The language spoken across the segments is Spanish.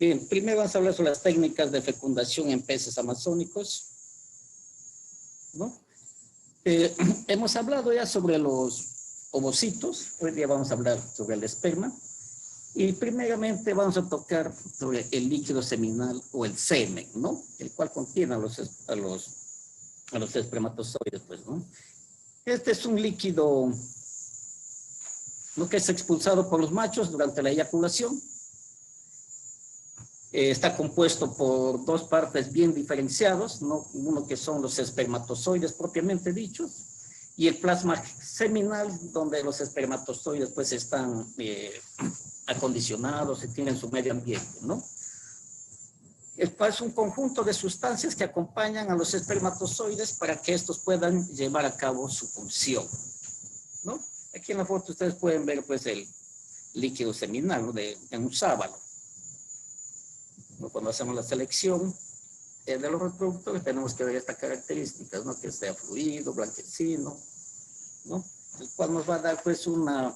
Bien, primero vamos a hablar sobre las técnicas de fecundación en peces amazónicos, ¿no? Hemos hablado ya sobre los ovocitos, hoy día vamos a hablar sobre el esperma, y primeramente vamos a tocar sobre el líquido seminal o el semen, ¿no? El cual contiene a los espermatozoides, pues, ¿no? Este es un líquido, ¿no?, que es expulsado por los machos durante la eyaculación. Está compuesto por dos partes bien diferenciados, ¿no? Uno que son los espermatozoides propiamente dichos, y el plasma seminal, donde los espermatozoides pues están acondicionados y tienen su medio ambiente, ¿no? Es un conjunto de sustancias que acompañan a los espermatozoides para que estos puedan llevar a cabo su función, ¿no? Aquí en la foto ustedes pueden ver pues el líquido seminal, ¿no?, en un sábalo. Cuando hacemos la selección de los reproductores tenemos que ver estas características, ¿no?, que sea fluido, blanquecino, ¿no?, el cual nos va a dar pues una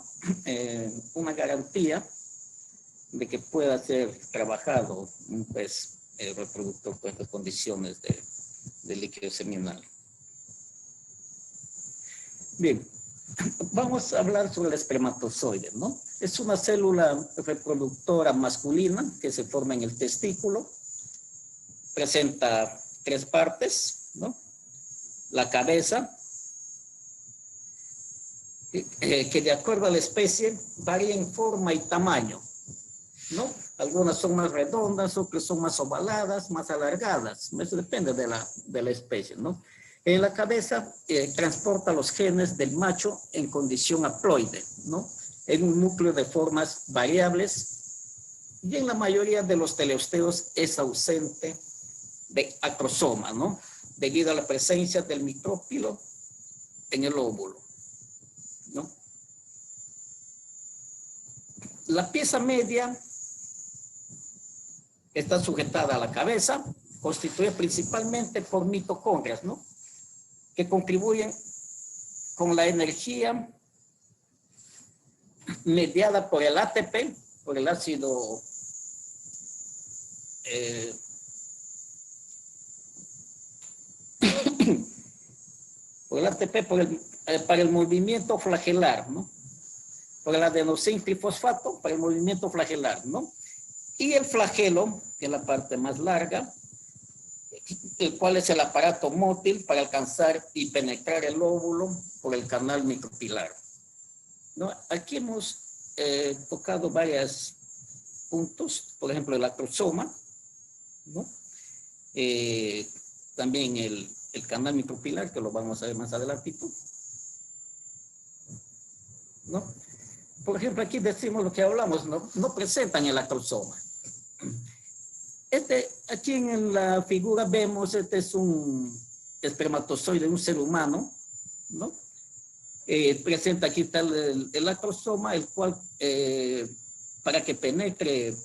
garantía de que pueda ser trabajado un pez reproductor con estas condiciones de líquido seminal. Bien, vamos a hablar sobre el espermatozoide, ¿no? Es una célula reproductora masculina que se forma en el testículo. Presenta tres partes, ¿no? La cabeza, que de acuerdo a la especie varía en forma y tamaño, ¿no? Algunas son más redondas, otras son más ovaladas, más alargadas. Eso depende de la especie, ¿no? En la cabeza transporta los genes del macho en condición haploide, ¿no?, en un núcleo de formas variables, y en la mayoría de los teleosteos es ausente de acrosoma, ¿no?, debido a la presencia del micrópilo en el óvulo, ¿no? La pieza media está sujetada a la cabeza, constituida principalmente por mitocondrias, ¿no?, que contribuyen con la energía mediada por el ATP, por el ácido por el ATP, para el movimiento flagelar, ¿no?, por el adenosín trifosfato, para el movimiento flagelar, ¿no? Y el flagelo, que es la parte más larga, el cual es el aparato mótil para alcanzar y penetrar el óvulo por el canal micropilar, ¿no? Aquí hemos tocado varios puntos, por ejemplo, el acrosoma, ¿no? También el canal micropilar, que lo vamos a ver más adelantito, ¿no? Por ejemplo, aquí decimos lo que hablamos, no presentan el acrosoma. Aquí en la figura vemos, este es un espermatozoide de un ser humano, ¿no? Presenta aquí está el acrosoma, el cual para que penetre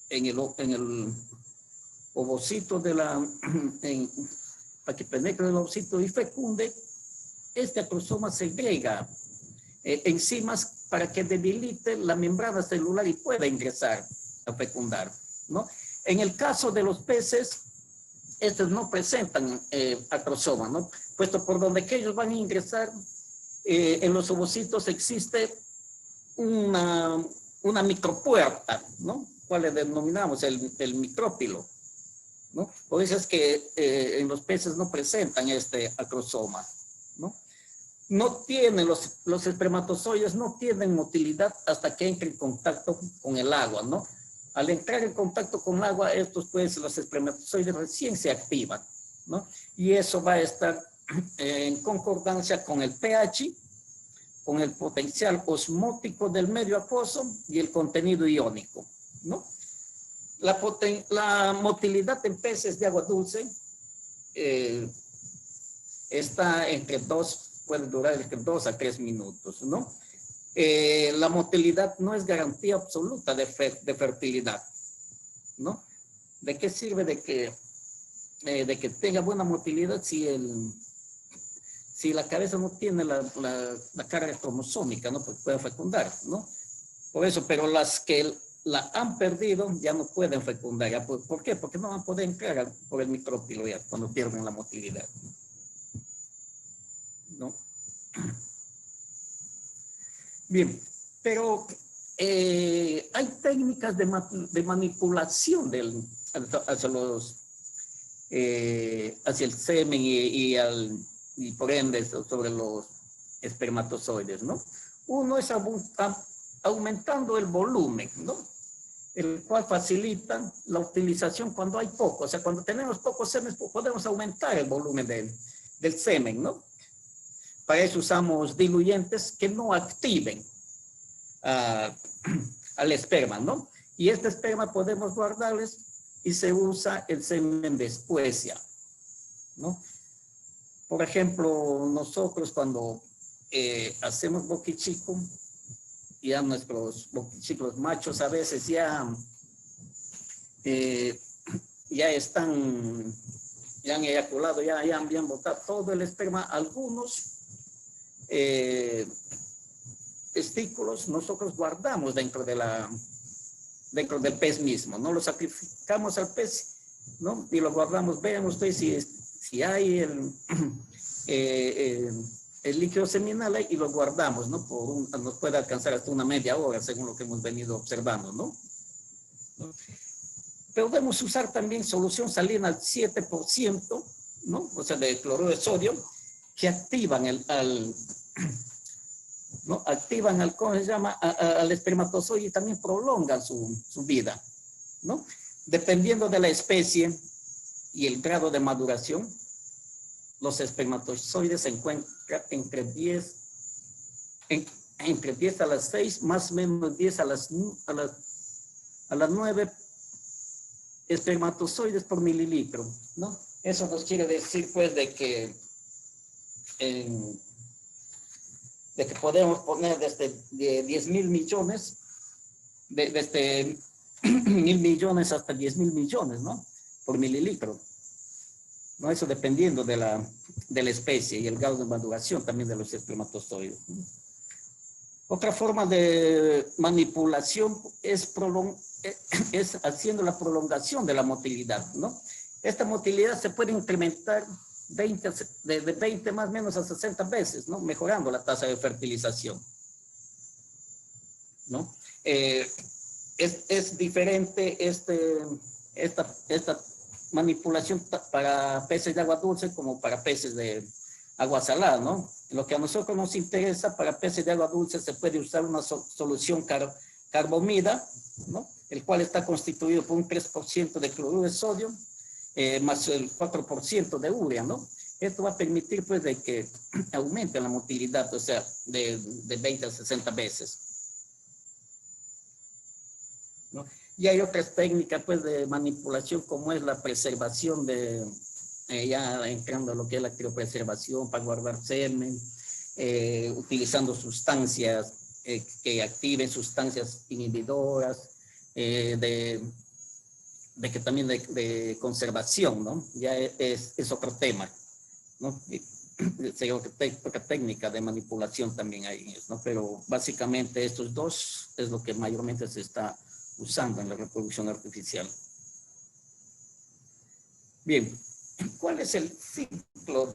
en el ovocito para que penetre el ovocito y fecunde, este acrosoma segrega enzimas para que debilite la membrana celular y pueda ingresar a fecundar, ¿no? En el caso de los peces, estos no presentan acrosoma, ¿no?, puesto por donde que ellos van a ingresar, en los ovocitos existe una micropuerta, ¿no?, cual le denominamos el micrópilo, ¿no? Por eso es que en los peces no presentan este acrosoma, ¿no? No tienen, los espermatozoides no tienen motilidad hasta que entre en contacto con el agua, ¿no? Al entrar en contacto con el agua, los espermatozoides recién se activan, ¿no? Y eso va a estar en concordancia con el pH, con el potencial osmótico del medio acuoso y el contenido iónico, ¿no? La motilidad en peces de agua dulce está puede durar entre 2 a 3 minutos, ¿no? La motilidad no es garantía absoluta de fertilidad, ¿no? ¿De qué sirve de que tenga buena motilidad si la cabeza no tiene la carga cromosómica, ¿no?, pues puede fecundar, ¿no? Por eso, pero las que la han perdido, ya no pueden fecundar. ¿Ya? ¿Por qué? Porque no van a poder entrar por el micrófilo ya cuando pierden la motilidad. ¿No? Bien, pero hay técnicas de manipulación hacia el semen y por ende sobre los espermatozoides, ¿no? Uno es aumentando el volumen, ¿no? El cual facilita la utilización cuando hay poco. O sea, cuando tenemos pocos semen, podemos aumentar el volumen del semen, ¿no? Para eso usamos diluyentes que no activen al esperma, ¿no? Y este esperma podemos guardarles y se usa el semen después ya, ¿no? Por ejemplo, nosotros cuando hacemos boquichico, ya nuestros boquichicos machos a veces ya han eyaculado, ya han botado todo el esperma. Algunos testículos nosotros guardamos dentro del pez mismo, no lo sacrificamos al pez, ¿no? Y lo guardamos. Vean ustedes si hay el líquido seminal ahí, y lo guardamos, ¿no? Nos puede alcanzar hasta una media hora, según lo que hemos venido observando, ¿no? Pero podemos usar también solución salina al 7%, ¿no? O sea, de cloruro de sodio, que activan ¿no? Activan ¿cómo se llama? Al espermatozoide y también prolongan su vida, ¿no? Dependiendo de la especie y el grado de maduración, los espermatozoides se encuentran entre 10 a las 6, más o menos 10 a las 9 espermatozoides por mililitro, ¿no? Eso nos quiere decir, pues, de que podemos poner desde 10.000 millones, desde 1.000 millones hasta 10.000 millones, ¿no? Por mililitro. ¿No? Eso dependiendo de la especie y el grado de maduración también de los espermatozoides. Otra forma de manipulación es haciendo la prolongación de la motilidad, ¿no? Esta motilidad se puede incrementar de 20 más o menos a 60 veces, ¿no? Mejorando la tasa de fertilización, ¿no? Es diferente esta manipulación para peces de agua dulce como para peces de agua salada, ¿no? Lo que a nosotros nos interesa, para peces de agua dulce se puede usar una solución carbamida, ¿no? El cual está constituido por un 3% de cloruro de sodio, más el 4% de urea, ¿no? Esto va a permitir, pues, de que aumente la motilidad, o sea, de 20 a 60 veces, ¿no? Y hay otras técnicas, pues, de manipulación, como es la preservación ya entrando a lo que es la criopreservación para guardar semen, utilizando sustancias que activen sustancias inhibidoras, de conservación, ¿no? Ya es otro tema, ¿no? Sería otra técnica de manipulación también ahí, ¿no? Pero básicamente estos dos es lo que mayormente se está usando en la reproducción artificial. Bien, ¿cuál es el ciclo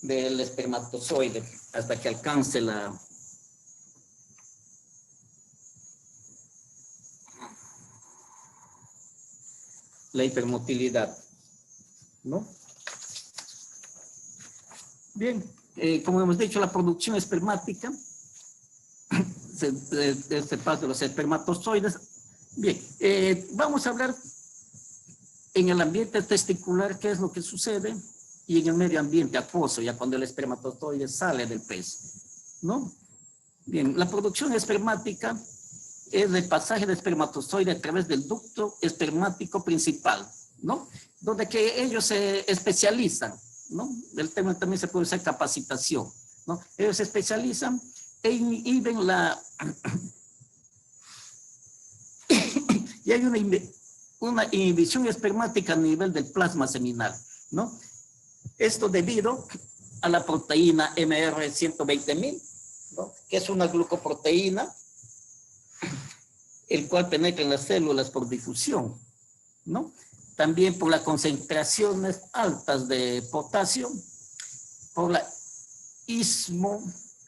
del espermatozoide hasta que alcance la hipermotilidad, ¿no? Bien, como hemos dicho, la producción espermática, este paso de los espermatozoides. Bien, vamos a hablar en el ambiente testicular qué es lo que sucede y en el medio ambiente acuoso, ya cuando el espermatozoide sale del pez, ¿no? Bien, la producción espermática es el pasaje de espermatozoide a través del ducto espermático principal, ¿no? Donde que ellos se especializan, ¿no? El tema también se puede usar capacitación, ¿no? Ellos se especializan e inhiben y hay una inhibición espermática a nivel del plasma seminal, ¿no? Esto debido a la proteína MR120.000, ¿no? Que es una glucoproteína el cual penetra en las células por difusión, ¿no? También por las concentraciones altas de potasio, por la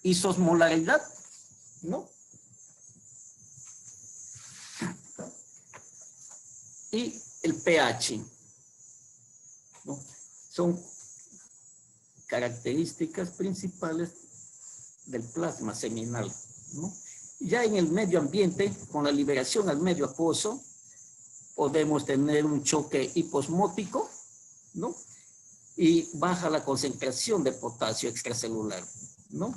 isosmolaridad, ¿no? Y el pH, ¿no? Son características principales del plasma seminal, ¿no? Ya en el medio ambiente, con la liberación al medio acuoso, podemos tener un choque hiposmótico, ¿no? Y baja la concentración de potasio extracelular, ¿no?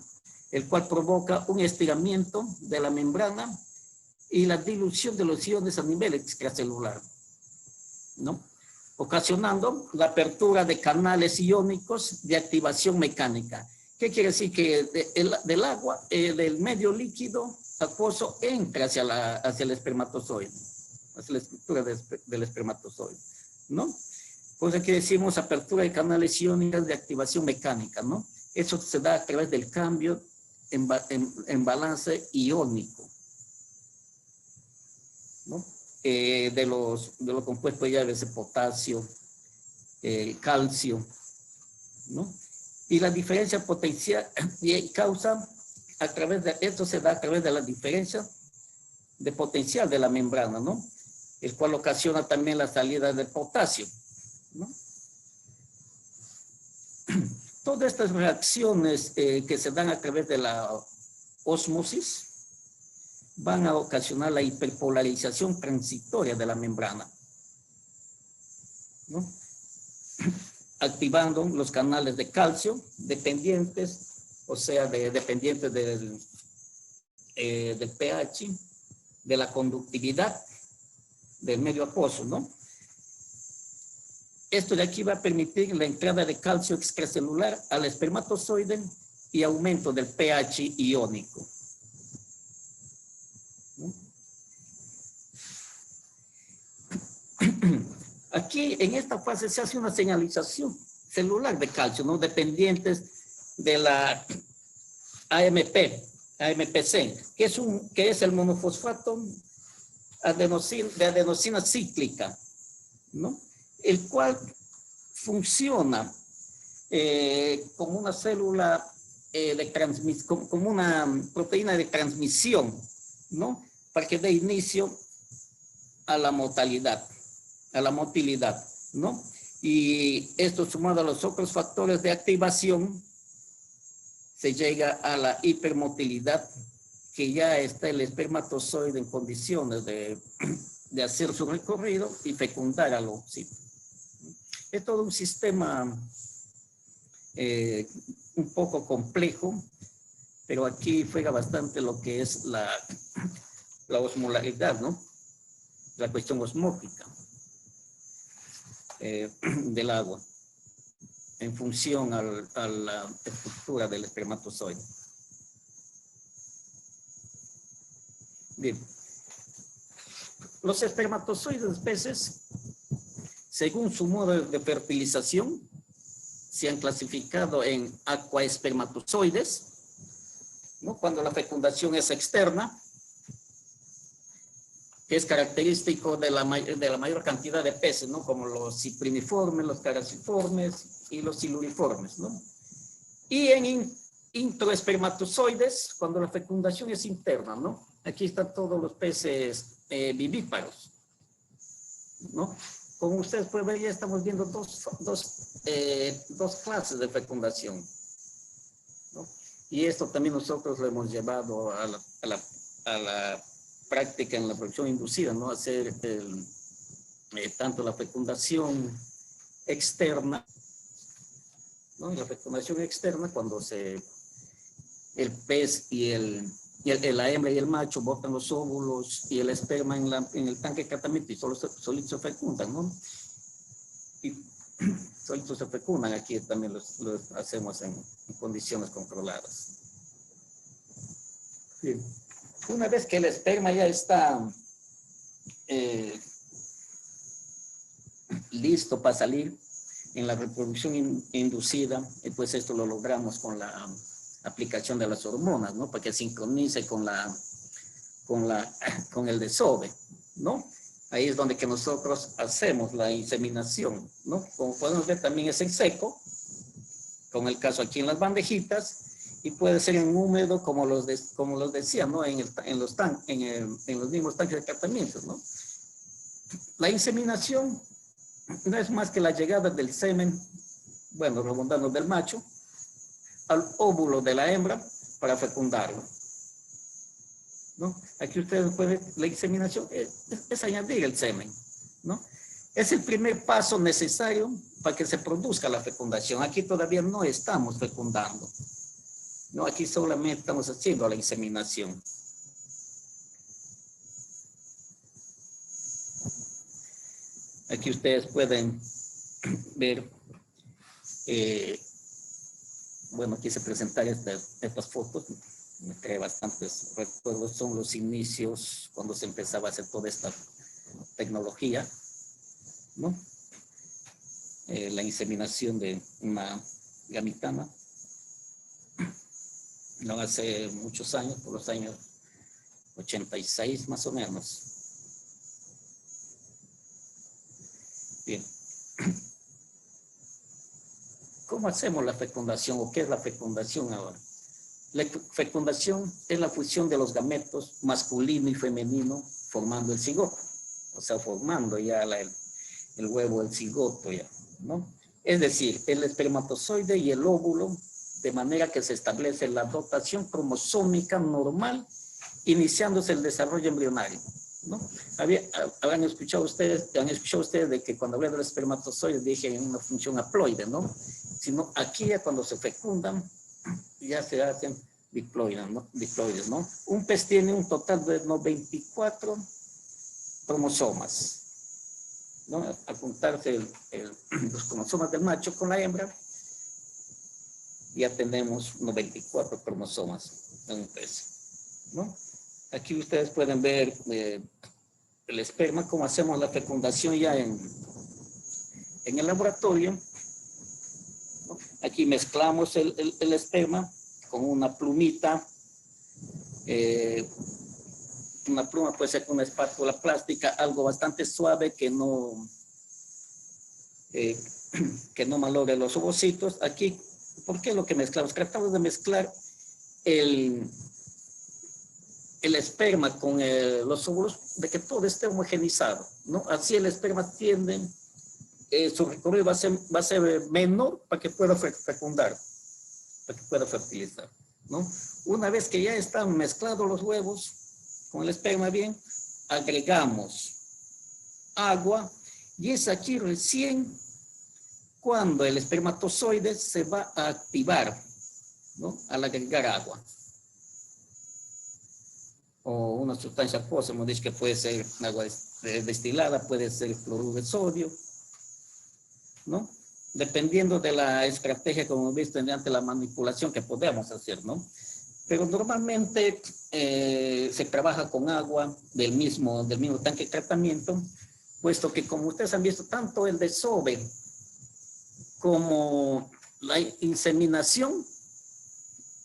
El cual provoca un estiramiento de la membrana y la dilución de los iones a nivel extracelular, ¿no? Ocasionando la apertura de canales iónicos de activación mecánica. ¿Qué quiere decir? Que del agua, del medio líquido acuoso entra hacia el espermatozoide, hacia la estructura del espermatozoide, ¿no? Pues aquí decimos apertura de canales iónicos de activación mecánica, ¿no? Eso se da a través del cambio en balance iónico, ¿no? De los compuestos ya de potasio, calcio, ¿no? Y la diferencia potencial causa a través de esto se da a través de la diferencia de potencial de la membrana, ¿no? El cual ocasiona también la salida de potasio, ¿no? Todas estas reacciones que se dan a través de la ósmosis van a ocasionar la hiperpolarización transitoria de la membrana, ¿no? Activando los canales de calcio dependientes, o sea, dependientes del pH, de la conductividad del medio acuoso, ¿no? Esto de aquí va a permitir la entrada de calcio extracelular al espermatozoide y aumento del pH iónico, ¿no? Aquí en esta fase se hace una señalización celular de calcio, ¿no? Dependientes de la AMPC, que es el monofosfato de adenosina cíclica, ¿no? El cual funciona como una célula como una proteína de transmisión, ¿no? Para que dé inicio a la motilidad, ¿no? Y esto sumado a los otros factores de activación, se llega a la hipermotilidad, que ya está el espermatozoide en condiciones de hacer su recorrido y fecundar al óvulo. Es todo un sistema un poco complejo, pero aquí juega bastante lo que es la osmolaridad, ¿no? La cuestión osmótica del agua en función a la estructura del espermatozoide. Bien. Los espermatozoides de peces, según su modo de fertilización, se han clasificado en aquaespermatozoides, ¿no? Cuando la fecundación es externa, que es característico de la mayor cantidad de peces, ¿no? Como los cipriniformes, los caraciformes y los siluriformes, ¿no? Y en introespermatozoides, cuando la fecundación es interna, ¿no? Aquí están todos los peces vivíparos, ¿no? Como ustedes pueden ver, ya estamos viendo dos clases de fecundación, ¿no? Y esto también nosotros lo hemos llevado a la práctica en la producción inducida, ¿no? Hacer tanto la fecundación externa, ¿no? La fecundación externa, cuando el pez y la hembra y el macho botan los óvulos y el esperma en el tanque de tratamiento y solitos se fecundan, ¿no? Y solitos se fecundan, aquí también los hacemos en condiciones controladas. Bien. Una vez que el esperma ya está listo para salir en la reproducción inducida, pues esto lo logramos con la aplicación de las hormonas, ¿no? Para que sincronice con la con el desove, ¿no? Ahí es donde que nosotros hacemos la inseminación, ¿no? Como podemos ver, también es en seco, como el caso aquí en las bandejitas, y puede ser en húmedo, como los decía, ¿no? En los mismos tanques de tratamiento, ¿no? La inseminación no es más que la llegada del semen, bueno, redundando del macho, al óvulo de la hembra para fecundarlo, ¿no? Aquí ustedes pueden, la inseminación es añadir el semen, ¿no? Es el primer paso necesario para que se produzca la fecundación. Aquí todavía no estamos fecundando, ¿no? Aquí solamente estamos haciendo la inseminación. Aquí ustedes pueden ver, bueno, quise presentar estas fotos, me trae bastantes recuerdos, son los inicios cuando se empezaba a hacer toda esta tecnología, ¿no? La inseminación de una gamitana, no hace muchos años, por los años 86 más o menos. Bien. ¿Cómo hacemos la fecundación o qué es la fecundación ahora? La fecundación es la fusión de los gametos masculino y femenino formando el cigoto, o sea, formando ya el huevo, el cigoto ya, ¿no? Es decir, el espermatozoide y el óvulo, de manera que se establece la dotación cromosómica normal, iniciándose el desarrollo embrionario, ¿no? Han escuchado ustedes de que cuando hablé del espermatozoide dije en una función haploide, ¿no? Sino aquí ya cuando se fecundan, ya se hacen diploides, ¿no? Un pez tiene un total de 24 cromosomas, ¿no? Al juntarse los cromosomas del macho con la hembra, ya tenemos 94 cromosomas en un pez, ¿no? Aquí ustedes pueden ver el esperma, cómo hacemos la fecundación ya en el laboratorio, ¿no? Aquí mezclamos el esperma con una plumita, una pluma puede ser con una espátula plástica, algo bastante suave que no malogre los ovocitos. Aquí, ¿por qué lo que mezclamos? Tratamos de mezclar el esperma con los óvulos, de que todo esté homogenizado, ¿no? Así el esperma tiende, su recorrido va a ser menor para que pueda fecundar, para que pueda fertilizar, ¿no? Una vez que ya están mezclados los huevos con el esperma bien, agregamos agua y es aquí recién cuando el espermatozoide se va a activar, ¿no? Al agregar agua. O una sustancia acuosa, hemos dicho que puede ser agua destilada, puede ser fluoruro de sodio, ¿no? Dependiendo de la estrategia, como hemos visto, mediante la manipulación que podemos hacer, ¿no? Pero normalmente se trabaja con agua del mismo tanque de tratamiento, puesto que como ustedes han visto, tanto el desove como la inseminación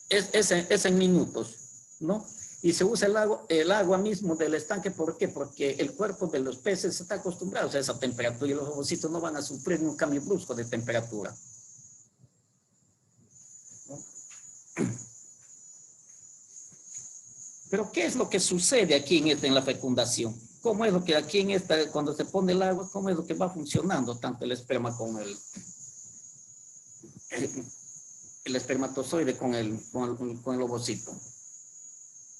es en minutos, ¿no? Y se usa el agua mismo del estanque. ¿Por qué? Porque el cuerpo de los peces está acostumbrado a esa temperatura y los ovocitos no van a sufrir un cambio brusco de temperatura, ¿no? Pero ¿qué es lo que sucede aquí en la fecundación? ¿Cómo es lo que aquí cuando se pone el agua, cómo es lo que va funcionando tanto el esperma con el espermatozoide con el ovocito?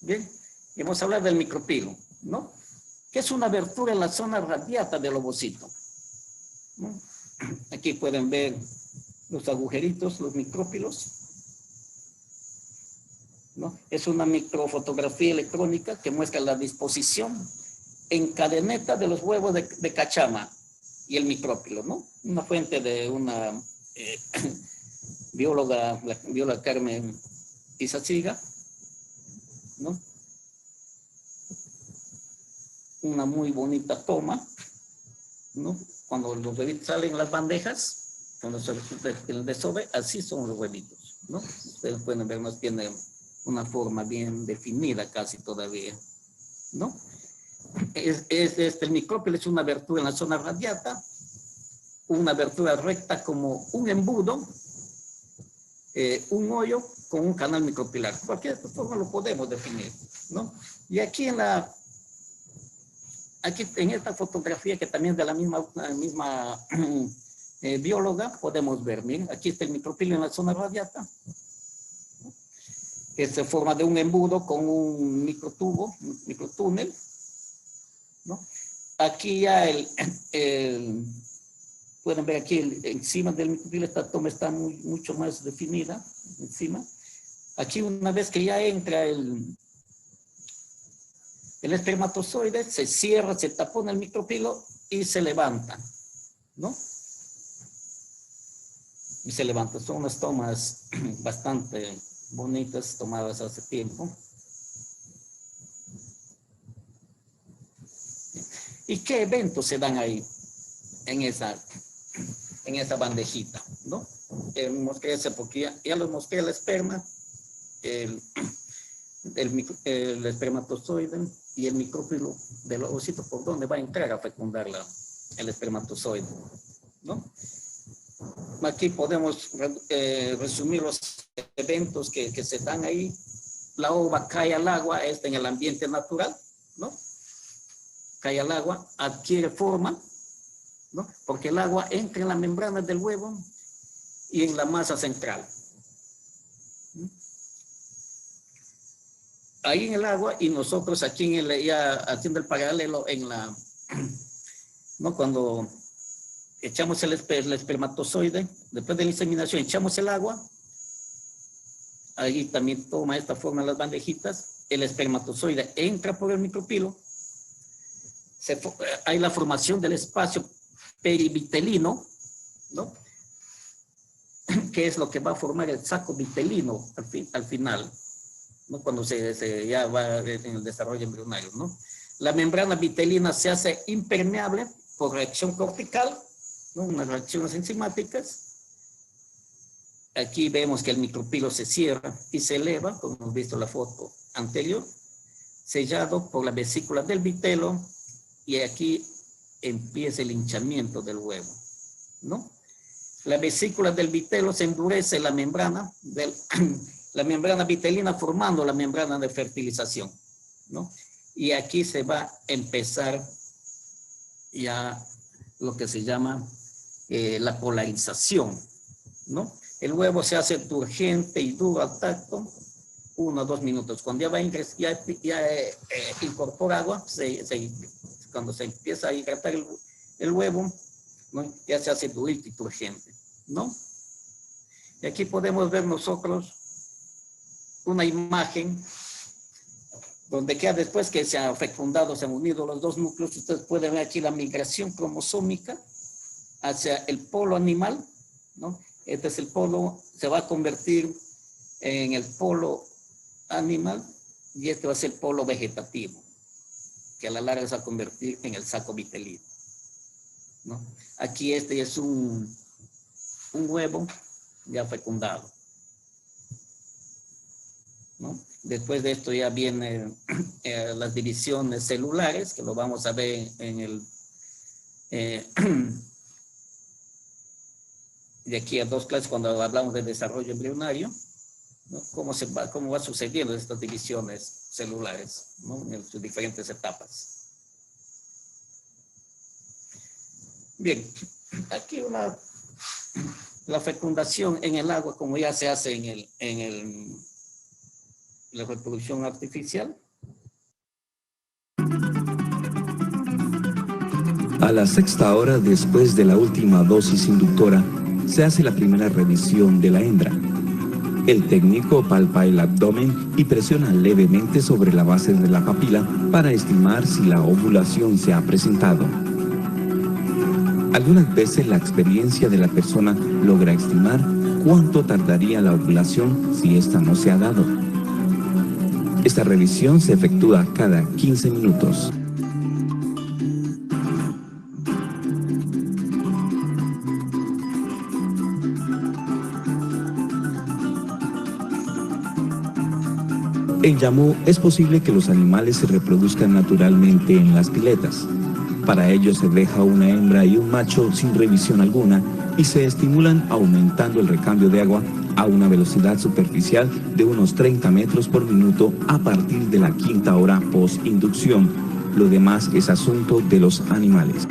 Bien, y vamos a hablar del micropilo, ¿no? Que es una abertura en la zona radiata del ovocito, ¿no? Aquí pueden ver los agujeritos, los micrópilos, ¿no? Es una microfotografía electrónica que muestra la disposición en cadeneta de los huevos de cachama y el micrópilo, ¿no? Una fuente de una bióloga, la bióloga Carmen Izaziga, ¿no? Una muy bonita toma, ¿no? Cuando los huevitos salen en las bandejas, cuando se resulta el desove, así son los huevitos, ¿no? Ustedes pueden ver, más tiene una forma bien definida casi todavía, ¿no? El micrópilo es una abertura en la zona radiata, una abertura recta como un embudo, un hoyo con un canal micropilar. De cualquier forma lo podemos definir, ¿no? Y aquí en esta fotografía, que también es de la misma bióloga, podemos ver, miren, aquí está el micropilo en la zona radiata, que se forma de un embudo con un microtubo, un microtúnel, ¿no? Aquí ya pueden ver aquí encima del micropilo esta toma está mucho más definida, encima. Aquí una vez que ya entra el espermatozoide, se cierra, se tapona el micropilo y se levanta, ¿no? Y se levanta. Son unas tomas bastante bonitas tomadas hace tiempo. ¿Y qué eventos se dan ahí en esa bandejita, ¿no? Mostré ese porque ya los mostré el esperma, el espermatozoide y el micrófilo del ovocito por donde va a entrar a fecundar el espermatozoide, ¿no? Aquí podemos resumir los eventos que se dan ahí. La ova cae al agua, está en el ambiente natural, ¿no? Cae al agua, adquiere forma, ¿no? Porque el agua entra en la membrana del huevo y en la masa central. Ahí en el agua, y nosotros aquí ya haciendo el paralelo ¿no? Cuando echamos el espermatozoide, después de la inseminación echamos el agua, ahí también toma esta forma las bandejitas, el espermatozoide entra por el micropilo, hay la formación del espacio perivitelino, ¿no? Que es lo que va a formar el saco vitelino al final, ¿no? Cuando ya va en el desarrollo embrionario, ¿no? La membrana vitelina se hace impermeable por reacción cortical, ¿no? Unas reacciones enzimáticas. Aquí vemos que el micropilo se cierra y se eleva, como hemos visto en la foto anterior, sellado por la vesícula del vitelo, y aquí empieza el hinchamiento del huevo, ¿no? La vesícula del vitelo se endurece la membrana vitelina formando la membrana de fertilización, ¿no? Y aquí se va a empezar ya lo que se llama la polarización, ¿no? El huevo se hace turgente y duro al tacto, 1 o 2 minutos. Cuando ya va a ingresar, ya incorpora agua, cuando se empieza a hidratar el huevo, ¿no? Ya se hace durito y turgente, ¿no? Y aquí podemos ver nosotros una imagen donde queda después que se han fecundado, se han unido los dos núcleos. Ustedes pueden ver aquí la migración cromosómica hacia el polo animal, ¿no? Este es el polo, se va a convertir en el polo animal y este va a ser el polo vegetativo, que a la larga se va a convertir en el saco vitelino, ¿no? Aquí este es un huevo ya fecundado, ¿no? Después de esto ya vienen las divisiones celulares, que lo vamos a ver de aquí a 2 clases cuando hablamos de desarrollo embrionario, ¿no? Cómo va sucediendo estas divisiones celulares, ¿no? En sus diferentes etapas. Bien, aquí la fecundación en el agua, como ya se hace en la reproducción artificial. A la 6ª hora después de la última dosis inductora, se hace la primera revisión de la hembra. El técnico palpa el abdomen y presiona levemente sobre la base de la papila para estimar si la ovulación se ha presentado. Algunas veces la experiencia de la persona logra estimar cuánto tardaría la ovulación si esta no se ha dado. Esta revisión se efectúa cada 15 minutos. En Yamú es posible que los animales se reproduzcan naturalmente en las piletas. Para ello se deja una hembra y un macho sin revisión alguna y se estimulan aumentando el recambio de agua a una velocidad superficial de unos 30 metros por minuto a partir de la 5ª hora post-inducción. Lo demás es asunto de los animales.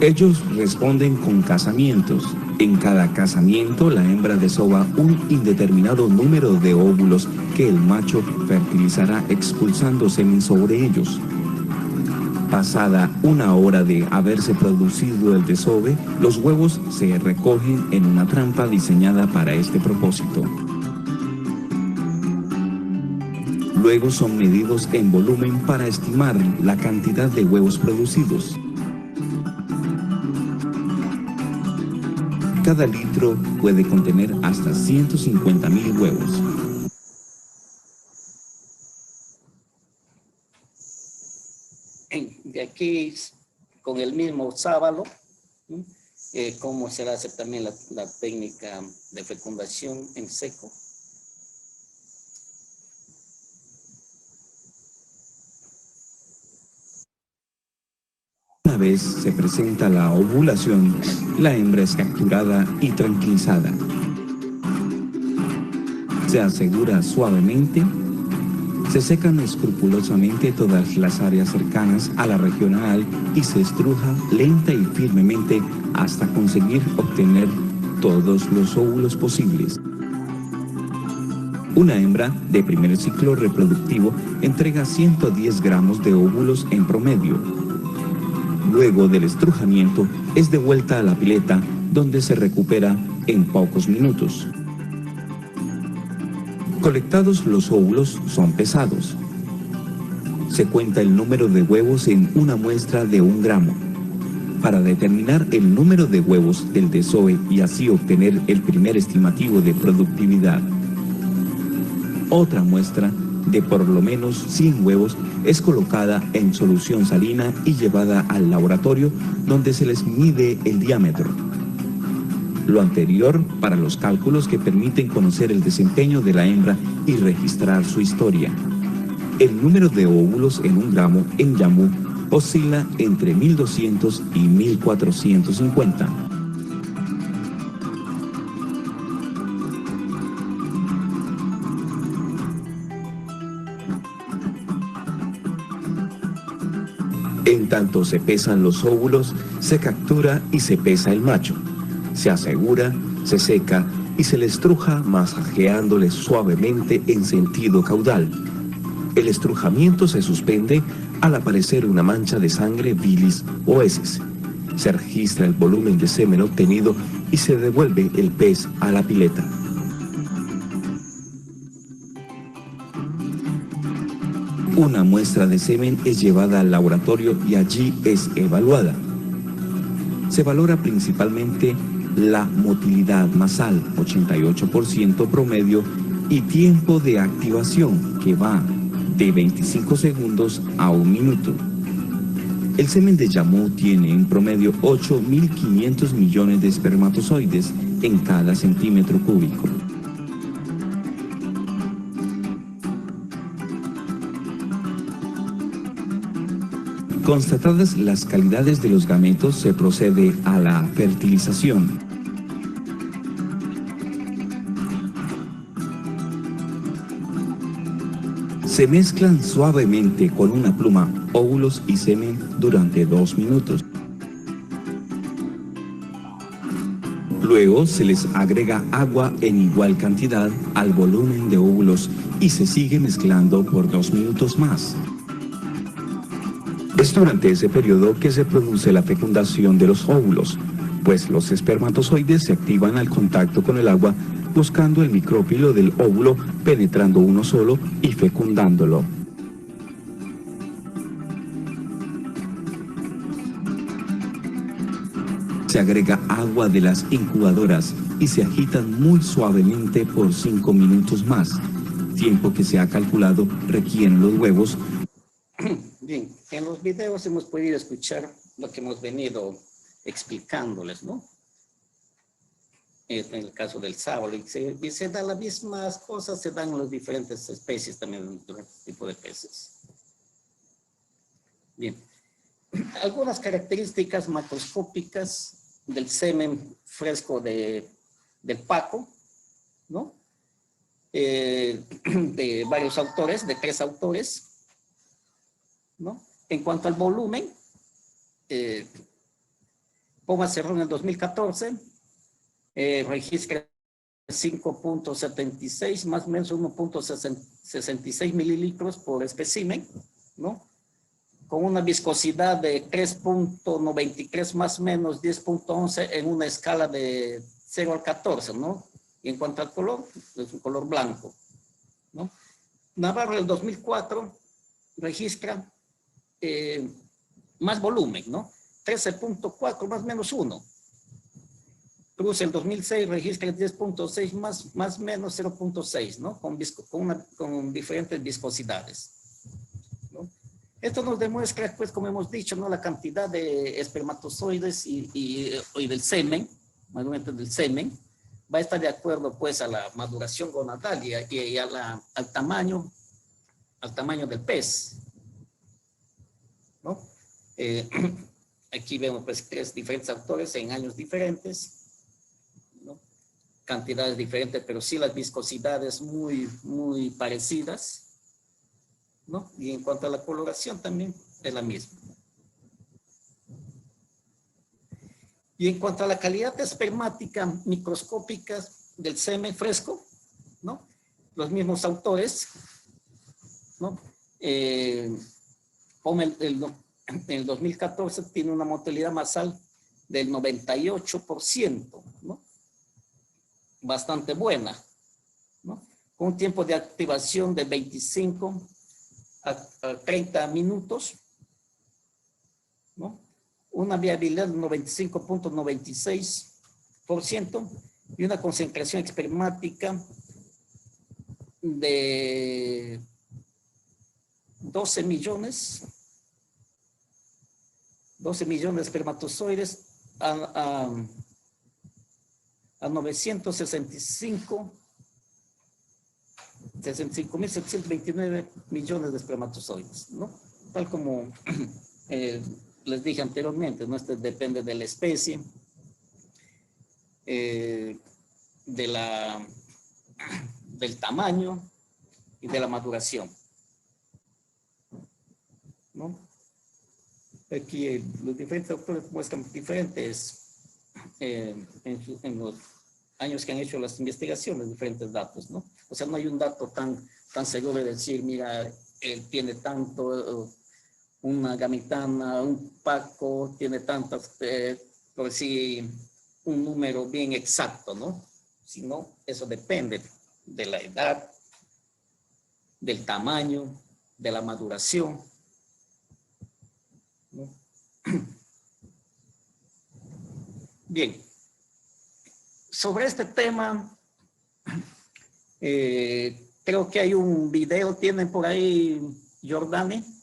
Ellos responden con casamientos. En cada casamiento, la hembra desova un indeterminado número de óvulos que el macho fertilizará expulsando semen sobre ellos. Pasada una hora de haberse producido el desove, los huevos se recogen en una trampa diseñada para este propósito. Luego son medidos en volumen para estimar la cantidad de huevos producidos. Cada litro puede contener hasta 150.000 huevos. De aquí, con el mismo sábalo, cómo se hace también la técnica de fecundación en seco. Una vez se presenta la ovulación, la hembra es capturada y tranquilizada. Se asegura suavemente. Se secan escrupulosamente todas las áreas cercanas a la región anal y se estruja lenta y firmemente hasta conseguir obtener todos los óvulos posibles. Una hembra de primer ciclo reproductivo entrega 110 gramos de óvulos en promedio. Luego del estrujamiento es devuelta a la pileta, donde se recupera en pocos minutos. Colectados los óvulos son pesados. Se cuenta el número de huevos en una muestra de 1 gramo. Para determinar el número de huevos del desove y así obtener el primer estimativo de productividad. Otra muestra de por lo menos 100 huevos es colocada en solución salina y llevada al laboratorio, donde se les mide el diámetro. Lo anterior para los cálculos que permiten conocer el desempeño de la hembra y registrar su historia. El número de óvulos en 1 gramo en Yamú oscila entre 1200 y 1450. En tanto se pesan los óvulos, se captura y se pesa el macho. Se asegura, se seca y se le estruja masajeándole suavemente en sentido caudal. El estrujamiento se suspende al aparecer una mancha de sangre, bilis o heces. Se registra el volumen de semen obtenido y se devuelve el pez a la pileta. Una muestra de semen es llevada al laboratorio y allí es evaluada. Se valora principalmente la motilidad masal, 88% promedio, y tiempo de activación, que va de 25 segundos a 1 minuto. El semen de Yamú tiene en promedio 8.500 millones de espermatozoides en cada centímetro cúbico. Constatadas las calidades de los gametos, se procede a la fertilización. Se mezclan suavemente con una pluma óvulos y semen durante 2 minutos. Luego se les agrega agua en igual cantidad al volumen de óvulos y se sigue mezclando por 2 minutos más. Es durante ese periodo que se produce la fecundación de los óvulos, pues los espermatozoides se activan al contacto con el agua, buscando el micrófilo del óvulo, penetrando uno solo y fecundándolo. Se agrega agua de las incubadoras y se agitan muy suavemente por 5 minutos más, tiempo que se ha calculado requieren los huevos. Bien, en los videos hemos podido escuchar lo que hemos venido explicándoles, ¿no? en el caso del sábalo, y se dan las mismas cosas, se dan en las diferentes especies también, diferentes tipos de peces. Bien, algunas características macroscópicas del semen fresco del Paco, ¿no? De varios autores, de 3 autores, ¿no? En cuanto al volumen, Poma Cerrón en el 2014 registra 5.76, más o menos 1.66 mililitros por espécimen, ¿no? Con una viscosidad de 3.93 más o menos 10.11 en una escala de 0 al 14, ¿no? Y en cuanto al color, es un color blanco, ¿no? Navarro en el 2004 registra más volumen, ¿no? 13.4 más o menos 1. Cruz el 2006 registra 10.6 más o menos 0.6, ¿no? Con diferentes viscosidades, ¿no? Esto nos demuestra, pues, como hemos dicho, ¿no? La cantidad de espermatozoides y del semen, mayormente del semen, va a estar de acuerdo, pues, a la maduración gonadal y al tamaño del pez, ¿no? Aquí vemos, pues, 3 diferentes autores en años diferentes, ¿no? Cantidades diferentes, pero sí las viscosidades muy parecidas, ¿no? Y en cuanto a la coloración también es la misma. Y en cuanto a la calidad espermática microscópica del semen fresco, ¿no? Los mismos autores, ¿no? En el 2014 tiene una motilidad basal del 98%, ¿no? Bastante buena, ¿no? Con un tiempo de activación de 25 a 30 minutos, ¿no? Una viabilidad del 95.96% y una concentración espermática de 12 millones de espermatozoides a 65.729 millones de espermatozoides, ¿no? Tal como les dije anteriormente, ¿no? Este depende de la especie, del tamaño y de la maduración, ¿no? Aquí los diferentes autores muestran diferentes, en los años que han hecho las investigaciones, diferentes datos, ¿no? O sea, no hay un dato tan seguro de decir, mira, él tiene tanto, una gamitana, un Paco, tiene tantas, por decir, un número bien exacto, ¿no? Sino, eso depende de la edad, del tamaño, de la maduración, ¿no? Bien, sobre este tema, creo que hay un video, tienen por ahí, Jordani.